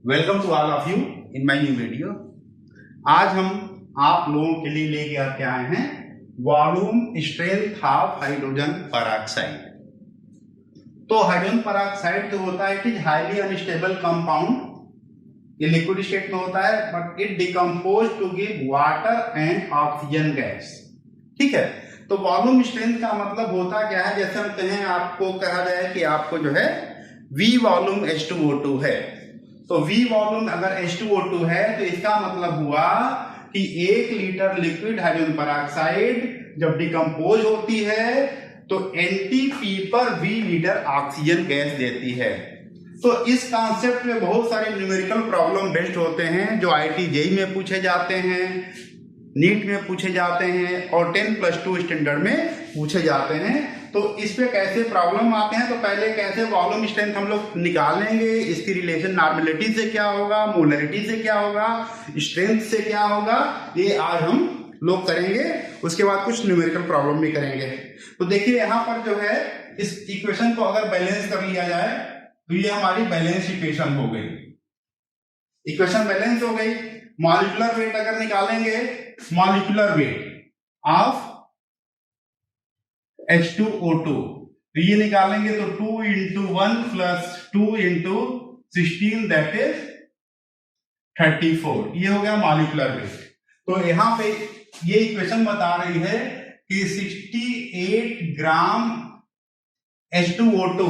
Welcome to all of you in my new video. आज हम आप लोगों के लिए लेके आते आए हैं volume strength of hydrogen peroxide. तो हाइड्रोजन पेरोक्साइड जो होता है it is highly unstable compound. ये लिक्विड स्टेट में होता है but it decompose to give water and oxygen gas. ठीक है, तो वॉल्यूम स्ट्रेंथ का मतलब होता क्या है? जैसे हम कहें, आपको कहा जाए कि आपको जो है V वॉल्यूम H2O2 है, तो V वॉल्यूम अगर H2O2 है तो इसका मतलब हुआ कि 1 लीटर लिक्विड हाइड्रोजन पेरोक्साइड जब डिकम्पोज होती है तो NTP पर V लीटर ऑक्सीजन गैस देती है। तो इस कॉन्सेप्ट में बहुत सारे न्यूमेरिकल प्रॉब्लम बेस्ड होते हैं जो IIT JEE में पूछे जाते हैं, नीट में पूछे जाते हैं और 10+2 स्टैंडर्ड में पूछे जाते हैं। तो इस पे कैसे प्रॉब्लम आते हैं, तो पहले कैसे वॉल्यूम स्ट्रेंथ हम लोग निकालेंगे, इसकी रिलेशन नॉर्मेलिटी से क्या होगा, मोलरिटी से क्या होगा, स्ट्रेंथ से क्या होगा, ये आज हम लोग करेंगे। उसके बाद कुछ न्यूमेरिकल प्रॉब्लम भी करेंगे। तो देखिए यहाँ पर जो है इस इक्वेशन को अगर बैलेंस कर लिया जाए तो ये हमारी बैलेंस इक्वेशन हो गई। इक्वेशन बैलेंस हो गई। मॉलिक्यूलर वेट अगर निकालेंगे, मॉलिक्यूलर वेट ऑफ H2O2 तो ये निकालेंगे तो 2 into 1 plus 2 into 16 that is 34। ये हो गया मॉलिक्यूलर वेट। तो यहां पे ये इक्वेशन बता रही है कि 68 ग्राम H2O2,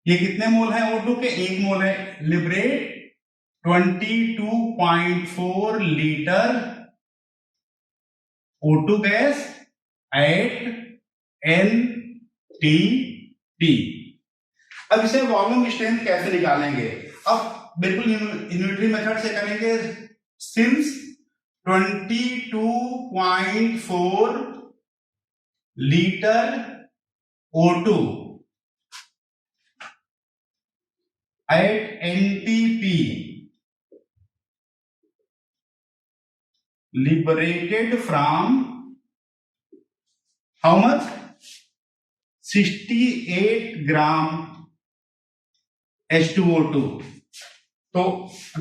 ये कितने मोल है O2 के? 1 मोल है। Liberate 22.4 litre O2 gas at NTP। अब इसे वॉल्यूम स्ट्रेंथ कैसे निकालेंगे? अब बिल्कुल यूनिटरी मेथड से करेंगे। Since 22.4 litre O2 at NTP liberated from how much? 68 gram H2O2। तो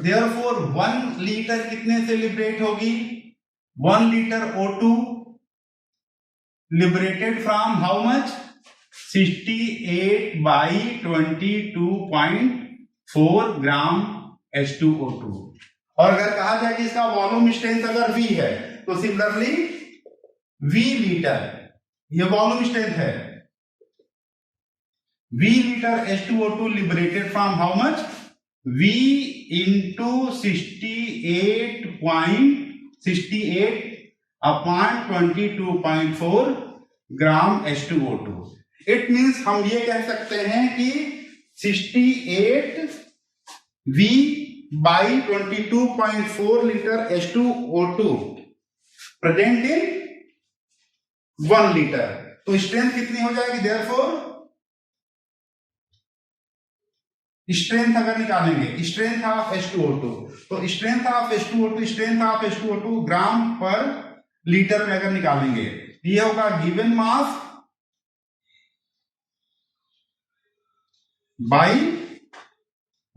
therefore 1 लीटर कितने से लिबरेट होगी? 1 litre O2 liberated from how much? 68 by 22.4 gram H2O2। और अगर कहा जाए कि इसका वॉल्यूम स्ट्रेंथ अगर V है तो सिमिलरली V लीटर, ये वॉल्यूम स्ट्रेंथ है। V litre H2O2 liberated from how much? V into 68 upon 22.4 gram H2O2। It means हम ये कह सकते हैं कि 68 V by 22.4 litre H2O2 present in 1 litre. तो स्ट्रेंथ कितनी हो जाएगी? देयरफॉर स्ट्रेंथ अगर निकालेंगे स्ट्रेंथ ऑफ H2O2, तो strength of H2O2 gram per litre में अगर निकालेंगे ये होगा given mass by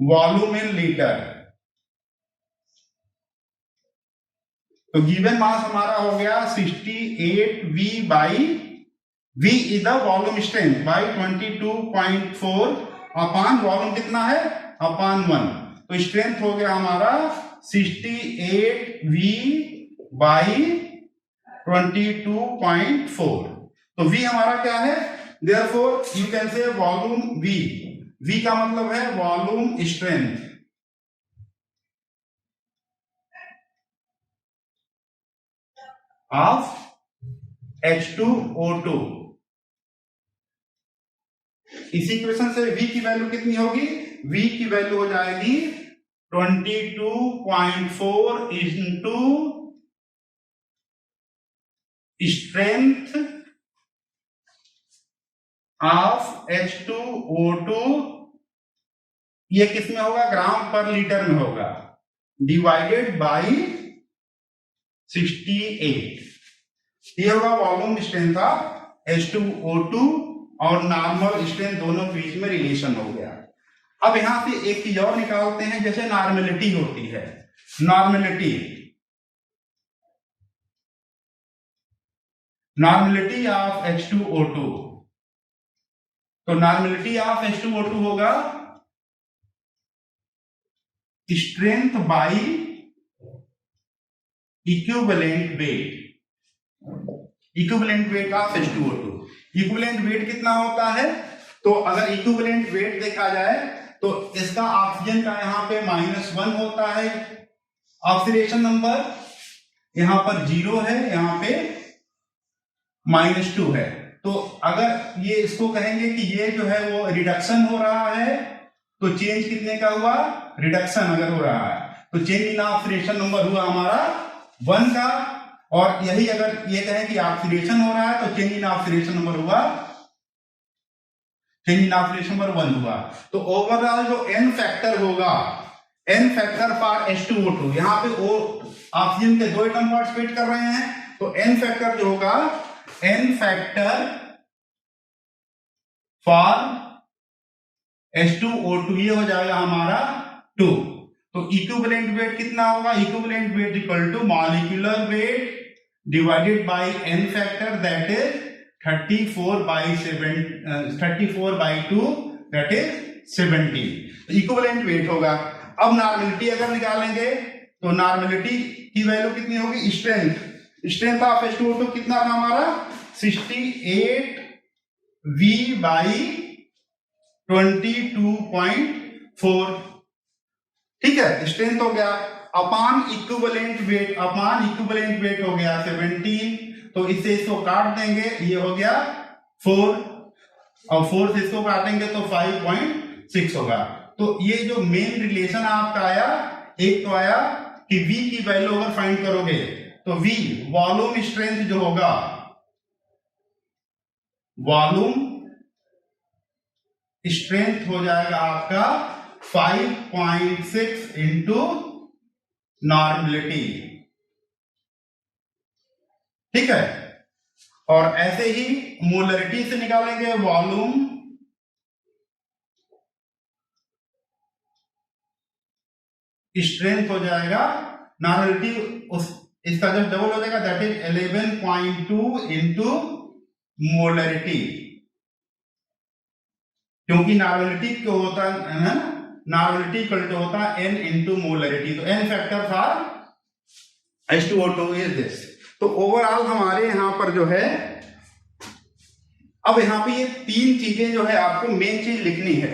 volume in litre. तो गिवन मास हमारा हो गया 68V by V is the volume strength by 22.4 upon volume कितना है? अपान 1। तो स्ट्रेंथ हो गया हमारा 68V बाई 22.4। तो V हमारा क्या है? Therefore you can say volume V। V का मतलब है वॉल्यूम स्ट्रेंथ ऑफ H2O2। इसी इक्वेशन से V की वैल्यू कितनी होगी? V की वैल्यू हो जाएगी 22.4 इंटू स्ट्रेंथ ऑफ H2O2। ये किस में होगा? ग्राम पर लीटर में होगा, डिवाइडेड बाय 68। ये होगा वॉल्यूम स्ट्रेंथ ऑफ H2O2 और नॉर्मल स्ट्रेंथ दोनों के बीच में रिलेशन हो गया। अब यहां से एक चीज और निकालते हैं, जैसे नॉर्मेलिटी होती है, नॉर्मेलिटी ऑफ H2O2। तो नॉर्मेलिटी ऑफ H2O2 होगा strength by equivalent weight of H2O2। Equivalent weight कितना होता है? तो अगर इक्विवेलेंट वेट देखा जाए तो इसका ऑक्सीजन का यहां पे -1 होता है, ऑक्सीडेशन नंबर यहां पर 0 है, यहां पे -2 है। तो अगर ये इसको कहेंगे कि ये जो है वो रिडक्शन हो रहा है, तो चेंज कितने का हुआ? रिडक्शन अगर हो रहा है तो चेंज इन ऑक्सीडेशन नंबर हुआ हमारा 1 का। और यही अगर ये कहें कि ऑक्सीडेशन हो रहा है तो चेंज इन ऑक्सीडेशन नंबर हुआ, चेंज इन ऑक्सीडेशन नंबर 1 हुआ। तो ओवरऑल जो एन फैक्टर होगा, एन फैक्टर फॉर H2O2, यहां पे वो ऑक्सीजन के 2 एटम पार्टिसिपेट कर रहे हैं, तो एन फैक्टर जो होगा, एन फैक्टर फॉर H2O2 ये हो जाएगा हमारा 2। तो इक्विवेलेंट वेट कितना होगा? Equivalent weight equal to molecular weight divided by n factor, that is 34/2, that is 17। तो इक्विवेलेंट वेट होगा। अब नॉर्मेलिटी अगर निकालेंगे तो नॉर्मेलिटी की वैल्यू कितनी होगी? स्ट्रेंथ ऑफ H2O2 कितना था हमारा? 68 V/22.4। ठीक है, स्ट्रेंथ हो गया। अपॉन इक्विवेलेंट वेट हो गया 17। तो इससे इसको काट देंगे, ये हो गया 4, और 4 से इसको काटेंगे तो 5.6 होगा। तो ये जो मेन रिलेशन आपका आया, एक तो आया कि V की वैल्यू अगर फाइंड करोगे तो V वॉल्यूम स्ट्रेंथ जो होगा, वॉल्यूम स्ट्रेंथ हो जाएगा आपका 5.6 इंटू नॉर्मेलिटी। ठीक है, और ऐसे ही मोलरिटी से निकालेंगे वॉल्यूम स्ट्रेंथ हो जाएगा, नॉर्मेलिटी इसका जब डबल हो जाएगा, दैट इज 11.2 इंटू मोलरिटी। क्योंकि नॉर्मेलिटी को होता है ना, नॉर्मेलिटी इक्वल टू होता है n इंटू मोलरिटी। तो n factor for H2O2 is this. तो ओवरऑल हमारे यहां पर जो है, अब यहां पे ये 3 चीजें जो है आपको मेन चीज लिखनी है।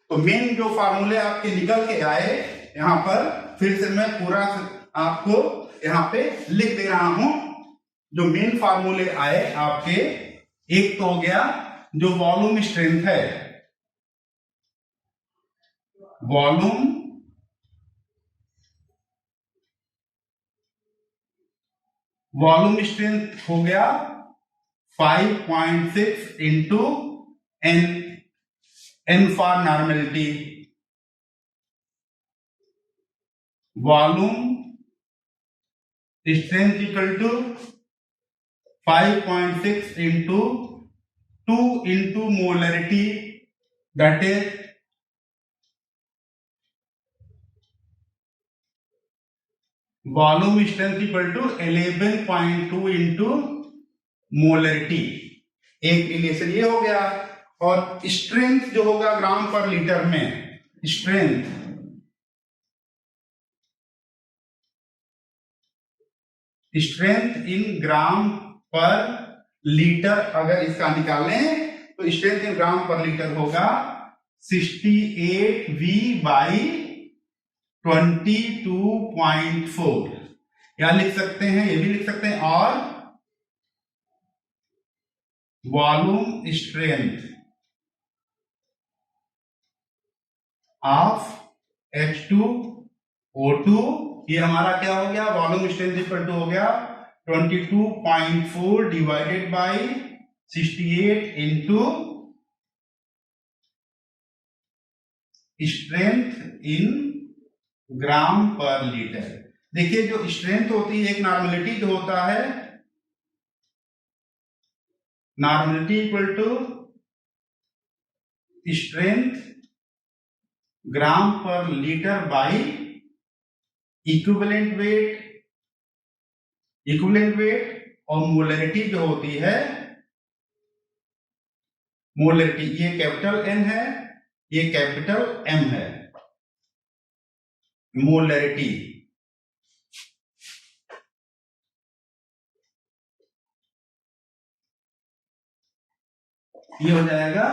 तो मेन जो फार्मूले आपके निकल के आए यहां पर, फिर से मैं पूरा आपको यहां पे लिख दे रहा हूं। जो मेन फार्मूले आए आपके, एक तो हो गया जो वॉल्यूम स्ट्रेंथ है, वॉल्यूम स्ट्रेंथ हो गया 5.6 into n for normality. Volume strength equal to 5.6 into 2 into molarity, that is volume strength equal to 11.2 into molarity. एक रिलेशन ये हो गया। और स्ट्रेंथ जो होगा ग्राम पर लीटर में, strength in gram per litre अगर इसका निकालें तो strength in gram per litre होगा 68 V/22.4। या लिख सकते हैं, ये भी लिख सकते हैं, और वॉल्यूम स्ट्रेंथ ऑफ H2O2, ये हमारा क्या हो गया? वॉल्यूम स्ट्रेंथ इक्वल टू हो गया 22.4 divided by 68 into strength in gram per litre. देखिए जो स्ट्रेंथ होती है, एक नॉर्मेलिटी जो होता है, normality equal to strength gram per litre by equivalent weight और मोलरिटी जो होती है, मोलरिटी, ये कैपिटल N है, ये कैपिटल M है, मोलरिटी। ये हो जाएगा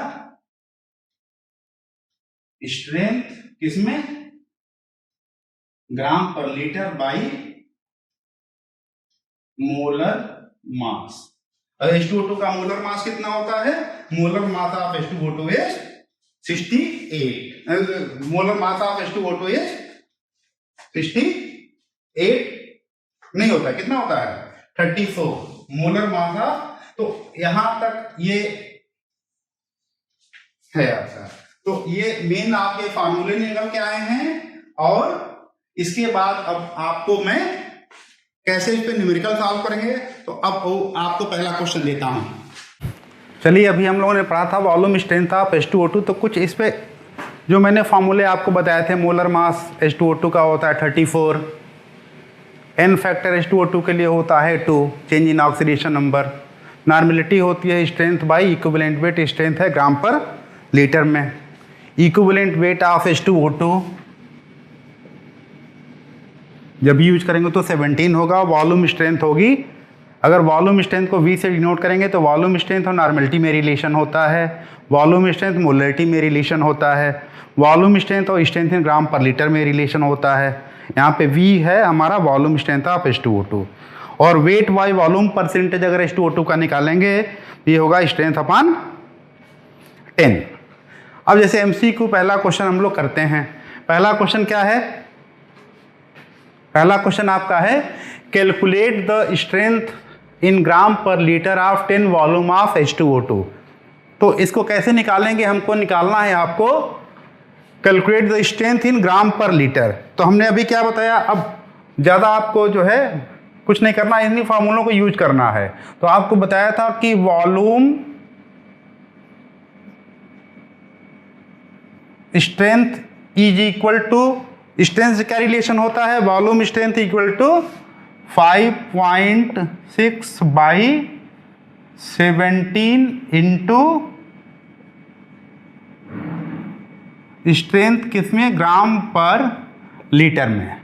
स्ट्रेंथ किसमें, gram per litre by molar mass. अब H2O2 का मोलर मास कितना होता है, molar mass of H2O2 is 68, molar mass of H2O2 is 68 नहीं होता, कितना होता है 34 मोलर मास ऑफ। तो यहां तक ये है आपका, तो ये मेन आपके फार्मूले निकल के आए हैं। और इसके बाद अब आपको मैं कैसे इस पे न्यूमेरिकल सॉल्व करेंगे, तो अब आपको पहला क्वेश्चन देता हूं। चलिए, अभी हम लोगों ने पढ़ा था वॉल्यूम स्ट्रेंथ ऑफ H2O2, तो कुछ इस पे जो मैंने फार्मूले आपको बताए थे, मोलर मास H2O2 का होता है 34, n फैक्टर H2O2 के लिए होता है 2, change in oxidation number, normality होती है strength by equivalent weight, strength है ग्राम पर लीटर में, इक्विवेलेंट वेट ऑफ H2O2 जब यूज करेंगे तो 17 होगा, वॉल्यूम स्ट्रेंथ होगी, अगर वॉल्यूम स्ट्रेंथ को V से डिनोट करेंगे तो वॉल्यूम स्ट्रेंथ और नॉर्मेलिटी में रिलेशन होता है, वॉल्यूम स्ट्रेंथ मोलरिटी में रिलेशन होता है, वॉल्यूम स्ट्रेंथ और strength in gram per litre में रिलेशन होता है। यहाँ पे V है हमारा वॉल्यूम स्ट्रेंथ ऑफ H2O2, और वेट बाई वॉल्यूम परसेंटेज अगर H2O2 का निकालेंगे ये होगा स्ट्रेंथ अपॉन 10। अब जैसे MCQ पहला क्वेश्चन हम लोग करते हैं। पहला क्वेश्चन क्या है, पहला क्वेश्चन आपका है calculate the strength in gram per litre of 10 volume of H2O2। तो इसको कैसे निकालेंगे, हमको निकालना है आपको calculate the strength in gram per litre. तो हमने अभी क्या बताया, अब ज़्यादा आपको जो है कुछ नहीं करना, इन्हीं फार्मूलों को यूज करना है। तो आपको बताया था कि volume strength is equal to, strength से क्या रिलेशन होता है, volume strength equal to 5.6 by 17 into strength किसमें, ग्राम पर लीटर में।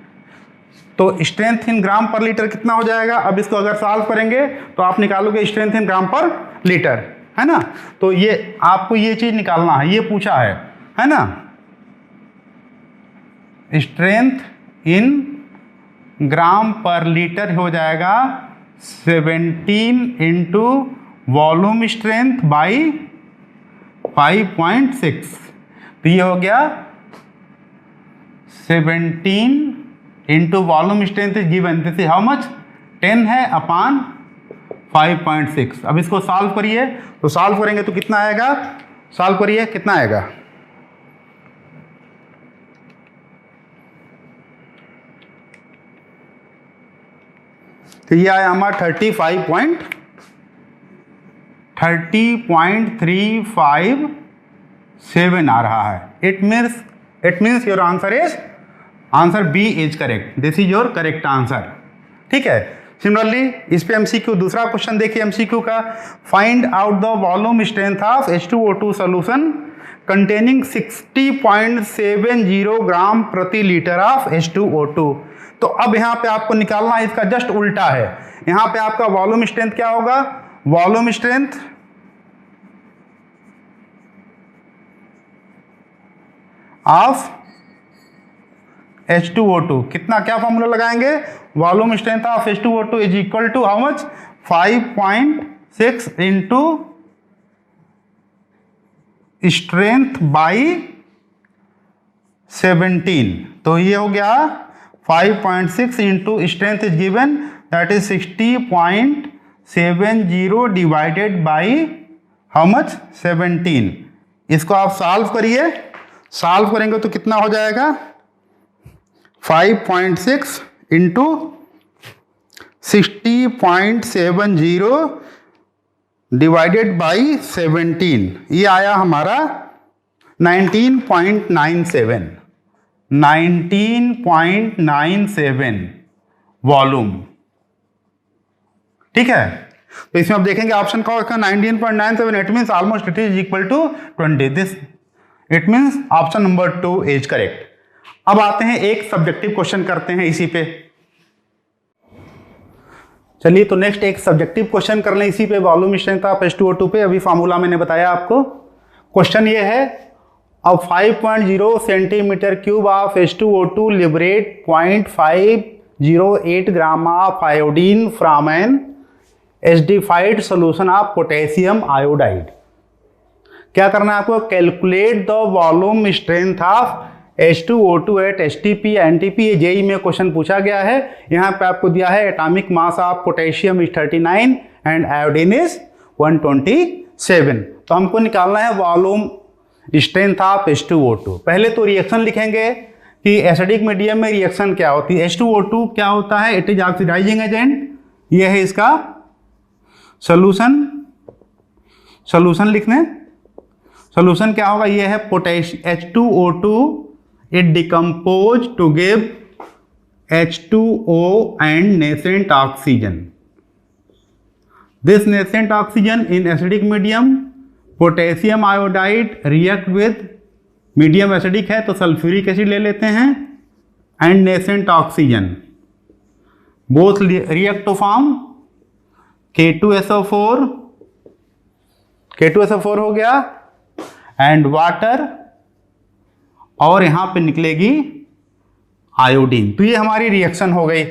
तो strength in gram per litre कितना हो जाएगा, अब इसको अगर सॉल्व करेंगे तो आप निकालोगे strength in gram per litre, है ना। तो ये आपको ये चीज निकालना है, ये पूछा है ना। Strength in gram per litre हो जाएगा 17 इंटू वॉल्यूम स्ट्रेंथ बाई 5.6। तो ये हो गया 17 into volume strength is given, this is how much, 10 है अपॉन 5.6। अब इसको सॉल्व करिए, तो सॉल्व करेंगे तो कितना आएगा, सॉल्व करिए कितना आएगा, तो ये आया हमारा 30.357 आ रहा है। It means your answer B is correct, this is your correct answer. ठीक है। सिमिलरली इस पे MCQ दूसरा क्वेश्चन देखिए, MCQ का find out the volume strength of H2O2 solution containing 60.70 ग्राम प्रति लीटर ऑफ H2O2। तो अब यहाँ पे आपको निकालना है, इसका जस्ट उल्टा है। यहाँ पे आपका वॉल्यूम स्ट्रेंथ क्या होगा, वॉल्यूम स्ट्रेंथ ऑफ H2O2 कितना, क्या फॉर्मूला लगाएंगे, volume strength of H2O2 is equal to how much, 5.6 into strength by 17। तो ये हो गया 5.6 into strength is given, that is 60.70 divided by how much, 17। इसको आप सॉल्व करिए, सॉल्व करेंगे तो कितना हो जाएगा, 5.6 इंटू 60.70 डिवाइडेड बाई 17, ये आया हमारा 19.97 वॉल्यूम। ठीक है, तो इसमें आप देखेंगे ऑप्शन का 19.97, it means almost it is equal to 20, this it means option number 2 is correct. अब आते हैं एक सब्जेक्टिव क्वेश्चन करते हैं इसी पे। चलिए तो नेक्स्ट एक सब्जेक्टिव क्वेश्चन कर लें इसी पे, वॉल्यूम स्ट्रेंथ ऑफ H2O2 पे। अभी फार्मूला मैंने बताया आपको। क्वेश्चन ये है, अब 5.0 centimetre cube of H2O2 liberate 0.508 gram of iodine from an acidified solution of potassium iodide. क्या करना है आपको? Calculate the volume strength of H2O2 at STP NTP। ये जेई में क्वेश्चन पूछा गया है। यहाँ पे आपको दिया है atomic mass of potassium is 39 and iodine is 127। तो हमको निकालना है वॉल्यूम स्ट्रेंथ ऑफ H2O2। पहले तो रिएक्शन लिखेंगे कि एसिडिक मीडियम में रिएक्शन क्या होती है। H2O2 क्या होता है? It is oxidising agent. ये है इसका सोल्यूशन। सोल्यूशन लिखने, सोल्यूशन क्या होगा? ये है H2O2, it decompose to give H2O and nascent oxygen. This nascent oxygen in acidic medium, potassium iodide react with, medium acidic है तो सल्फ्यूरिक एसिड ले लेते हैं, and nascent oxygen both react to form K2SO4, K2SO4 हो गया, and water, और यहां पे निकलेगी आयोडीन। तो ये हमारी रिएक्शन हो गई।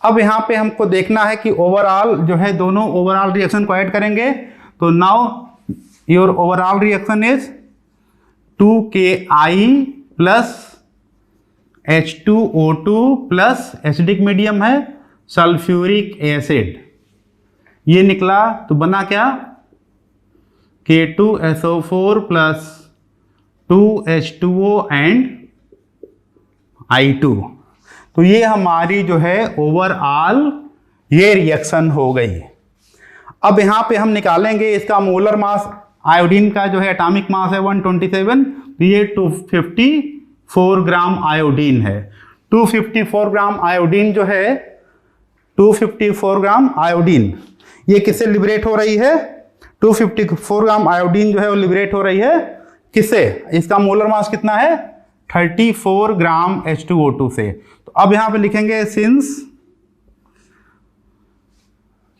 अब यहां पे हमको देखना है कि ओवरऑल जो है, दोनों ओवरऑल रिएक्शन को ऐड करेंगे। तो now your overall reaction is 2KI plus H2O2 plus acidic medium है सल्फ्यूरिक एसिड, ये निकला। तो बना क्या? K2SO4 plus 2H2O and I2। तो ये हमारी जो है ओवरऑल ये रिएक्शन हो गई। अब यहाँ पे हम निकालेंगे इसका मोलर मास। आयोडीन का जो है एटॉमिक मास है 127, तो ये 254 ग्राम आयोडीन है। 254 ग्राम आयोडीन जो है, 254 ग्राम आयोडीन ये किससे लिबरेट हो रही है? 254 ग्राम आयोडीन जो है वो लिबरेट हो रही है किससे? इसका मोलर मास कितना है? 34 ग्राम H2O2 से। तो अब यहां पे लिखेंगे सिंस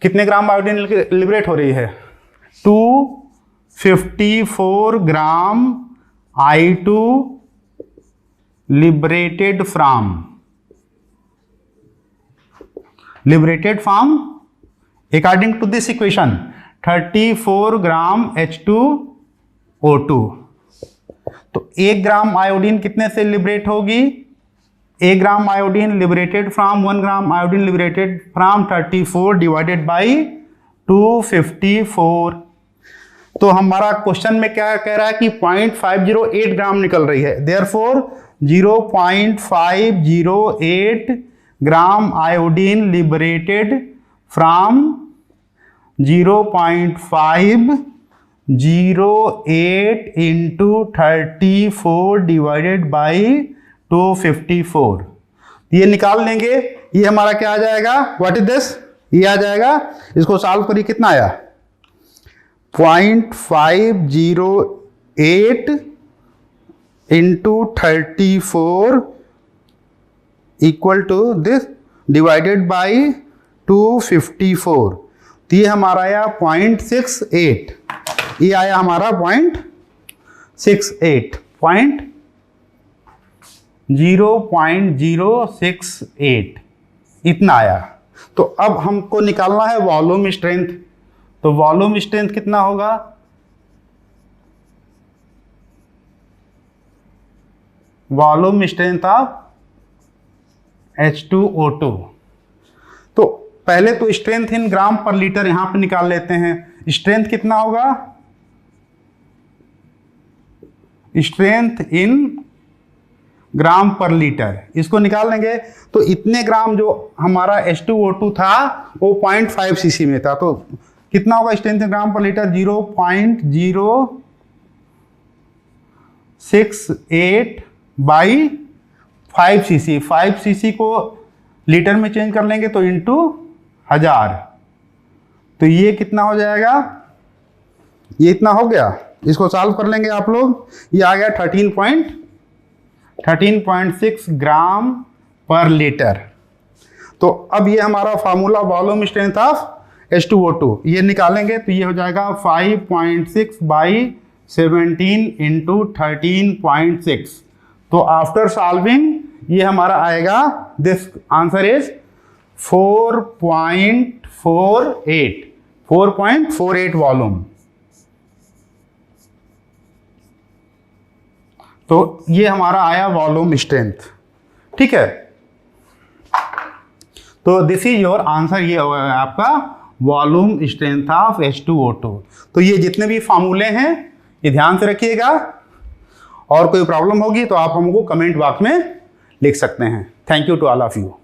कितने ग्राम आयोडीन लिबरेट हो रही है? 254 ग्राम I2 liberated from according to this equation 34 gram H2O2। तो 1 ग्राम आयोडीन कितने से लिबरेट होगी? 1 gram iodine liberated from 1 gram iodine liberated from 34 divided by 254। तो हमारा क्वेश्चन में क्या कह रहा है कि 0.508 ग्राम निकल रही है। Therefore 0.508 gram iodine liberated from 0.508 into 34 divided by 254, ये निकाल लेंगे। ये हमारा क्या आ जाएगा? What is this? ये आ जाएगा। इसको सॉल्व करिए, कितना आया? 0.508 into 34 equal to this divided by 254। तो ये हमारा आया 0.68, ये आया हमारा 0.68 इतना आया। तो अब हमको निकालना है वॉल्यूम स्ट्रेंथ। तो वॉल्यूम स्ट्रेंथ कितना होगा? Volume strength of H2O2। तो पहले तो strength in gram per litre यहां पे निकाल लेते हैं। स्ट्रेंथ कितना होगा? Strength in gram per litre, इसको निकाल लेंगे। तो इतने ग्राम जो हमारा H2O2 था वो 0.5 cc में था, तो कितना होगा strength in gram per litre? 68 by 5 cc। 5 cc को लीटर में चेंज कर लेंगे तो इंटू 1000, तो ये कितना हो जाएगा, ये इतना हो गया। इसको सॉल्व कर लेंगे आप लोग, ये आ गया 13.6 ग्राम पर लीटर। तो अब ये हमारा formula volume strength of H2O2 ये निकालेंगे तो ये हो जाएगा 5.6 बाई 17 इंटू 13.6। तो आफ्टर सॉल्विंग ये हमारा आएगा, दिस आंसर इज 4.48 वॉल्यूम। तो ये हमारा आया वॉल्यूम स्ट्रेंथ, ठीक है। तो दिस इज योर आंसर, ये आपका वॉल्यूम स्ट्रेंथ ऑफ H2O2। तो ये जितने भी फार्मूले हैं ये ध्यान से रखिएगा, और कोई प्रॉब्लम होगी तो आप हमको कमेंट बॉक्स में लिख सकते हैं। Thank you to all of you.